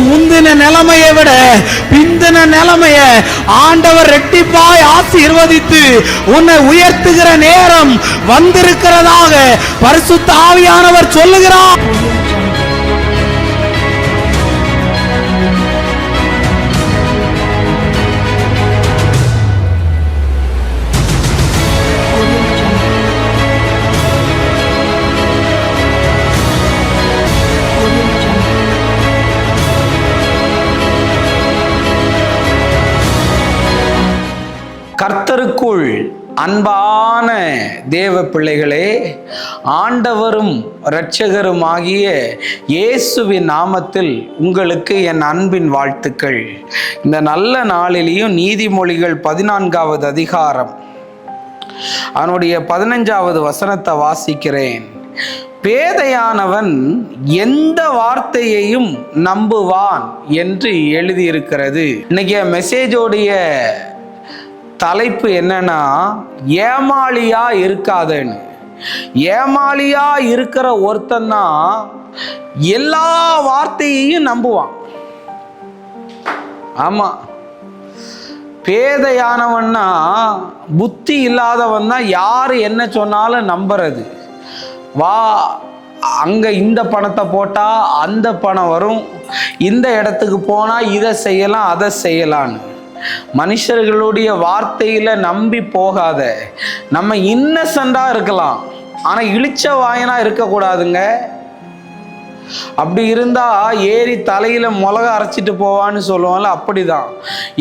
முந்தின நிலைமையை விட பிந்தின நிலைமைய ஆண்டவர் ரெட்டிப்பாய் ஆசீர்வதித்து உன்னை உயர்த்துகிற நேரம் வந்திருக்கிறதாக பரிசுத்த ஆவியானவர் சொல்லுகிறார். கர்த்தருக்குள் அன்பான தேவ பிள்ளைகளே, ஆண்டவரும் இரட்சகருமாகிய இயேசுவின் நாமத்தில் உங்களுக்கு என் அன்பின் வாழ்த்துக்கள். இந்த நல்ல நாளிலேயும் நீதிமொழிகள் 14வது அதிகாரம் அவனுடைய 15வது வசனத்தை வாசிக்கிறேன். பேதையானவன் எந்த வார்த்தையையும் நம்புவான் என்று எழுதியிருக்கிறது. இன்னைக்கு மெசேஜோடைய தலைப்பு என்னன்னா, ஏமாளியா இருக்காதேன்னு. ஏமாளியா இருக்கிற ஒருத்தன் தான் எல்லா வார்த்தையையும் நம்புவான். ஆமா, பேதையானவன்னா புத்தி இல்லாதவன் தான் யாரு என்ன சொன்னாலும் நம்புறது. வா, அங்க இந்த பணத்தை போட்டா அந்த பணம் வரும், இந்த இடத்துக்கு போனா இதை செய்யலாம் அதை செய்யலான்னு. மனுஷர்களுடைய வார்த்தையில நம்பி போகாத. நம்ம இன்னசென்டா இருக்கலாம், ஆனா இழிச்ச வாயனா இருக்கக்கூடாதுங்க. அப்படி இருந்தா ஏறி தலையில மிளகா அரைச்சிட்டு போவான்னு சொல்லுவாங்கல்ல, அப்படிதான்.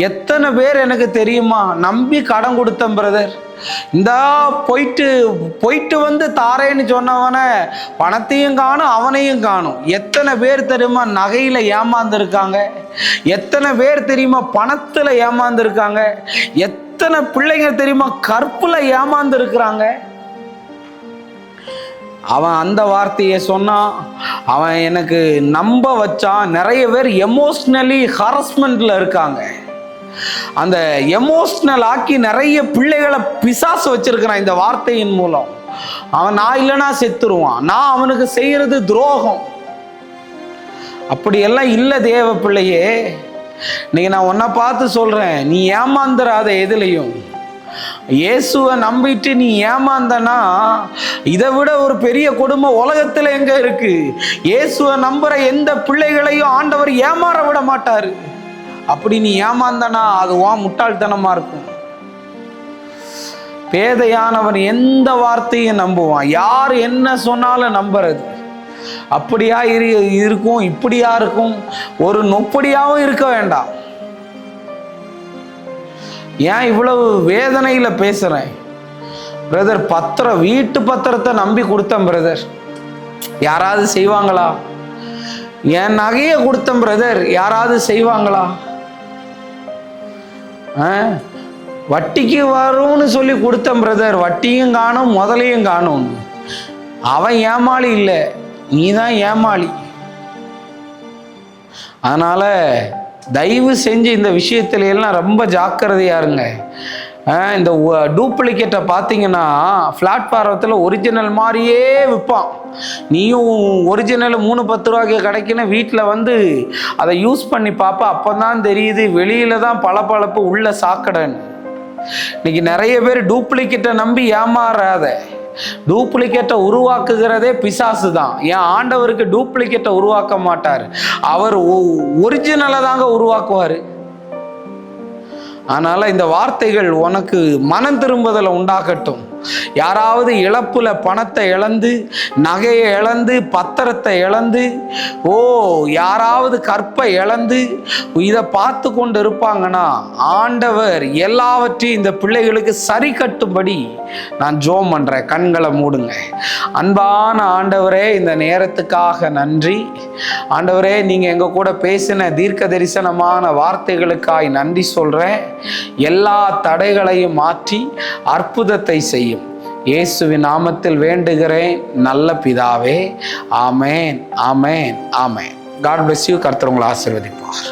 எத்தனை பேர் எனக்கு தெரியுமா நம்பி கடன் கொடுத்தேன் பிரதர், இந்தா போயிட்டு வந்து தாரேன்னு சொன்னவன பணத்தையும் காணும் அவனையும் காணும். எத்தனை பேர் தெரியுமா நகையில ஏமாந்துருக்காங்க, எத்தனை பேர் தெரியுமா பணத்துல ஏமாந்துருக்காங்க, எத்தனை பிள்ளைங்க தெரியுமா கற்புல ஏமாந்துருக்கிறாங்க. அவன் அந்த வார்த்தையை சொன்னான், அவன் எனக்கு நம்ப வச்சான். நிறைய பேர் எமோஷ்னலி ஹராஸ்மெண்ட்ல இருக்காங்க. அந்த எமோஷ்னல் ஆக்கி நிறைய பிள்ளைகளை பிசாசு வச்சிருக்கிறான் இந்த வார்த்தையின் மூலம். அவன் நான் இல்லைன்னா செத்துருவான், நான் அவனுக்கு செய்யறது துரோகம். அப்படியெல்லாம் இல்லை தேவ பிள்ளையே. இன்னைக்கு நான் உன்னை பார்த்து சொல்றேன், நீ ஏமாந்துராத எதுலையும். இயேசுவை நம்பிட்டு நீ ஏமாந்தனா இதை விட ஒரு பெரிய கொடுமை உலகத்துல எங்க இருக்கு? இயேசுவை நம்புற எந்த பிள்ளைகளையும் ஆண்டவர் ஏமாற விட மாட்டாரு. அப்படி நீ ஏமாந்தனா அது முட்டாள்தனமா இருக்கும். பேதையானவன் எந்த வார்த்தையும் நம்புவான். யார் என்ன சொன்னாலும் நம்புறது. அப்படியா இருக்கும், இப்படியா இருக்கும், ஒரு நொப்படியாவும் இருக்க வேண்டாம். ஏன் இவ்வளவு வேதனையில பேசுறேன் பிரதர்? வீட்டு பத்திரத்தை நம்பி கொடுத்தேன் பிரதர், யாராவது செய்வாங்களா? என் நகையை கொடுத்தேன் பிரதர், யாராவது செய்வாங்களா? வட்டிக்கு வரும்னு சொல்லி கொடுத்தேன் பிரதர், வட்டியும் காணும் முதலையும் காணும். அவன் ஏமாளி இல்லை, நீதான் ஏமாளி. அதனால தயவு செஞ்சு இந்த விஷயத்துல எல்லாம் ரொம்ப ஜாக்கிரதையா இருங்க. இந்த டூப்ளிகேட்டை பார்த்தீங்கன்னா பிளாட்ஃபாரத்தில் ஒரிஜினல் மாதிரியே விற்பான். நீயும் ஒரிஜினல் 3-10 ரூபாய்க்கு கிடைக்குன்னு வீட்டில் வந்து அதை யூஸ் பண்ணி பார்ப்ப, அப்போ தான் தெரியுது வெளியில தான் பளபளப்பு உள்ள சாக்கடைன்னு. இன்னைக்கு நிறைய பேர் டூப்ளிகேட்டை நம்பி ஏமாறாத. டூப்ளிகேட்டை உருவாக்குகிறதே பிசாசு தான். என் ஆண்டவருக்கு டூப்ளிகேட்டை உருவாக்க மாட்டார், அவர் ஒரிஜினலை தாங்க உருவாக்குவார். அதனால இந்த வார்த்தைகள் உனக்கு மனம் திரும்புதலை உண்டாக்கட்டும். யாராவது இழப்புல பணத்தை இழந்து, நகையை இழந்து, பத்திரத்தை இழந்து, யாராவது கற்பை இழந்து இதை பார்த்து கொண்டு இருப்பாங்கன்னா ஆண்டவர் எல்லாவற்றையும் இந்த பிள்ளைகளுக்கு சரி கட்டும்படி நான் ஜெபம் பண்றேன். கண்களை மூடுங்க. அன்பான ஆண்டவரே, இந்த நேரத்துக்காக நன்றி. ஆண்டவரே, நீங்க எங்க கூட பேசின தீர்க்க தரிசனமான வார்த்தைகளுக்காய் நன்றி சொல்றேன். எல்லா தடைகளையும் மாற்றி அற்புதத்தை செய்யும் இயேசுவின் நாமத்தில் வேண்டுகிறேன் நல்ல பிதாவே. ஆமேன், ஆமேன், ஆமேன். God bless you. கர்த்தர் உங்களை ஆசீர்வதிப்பார்.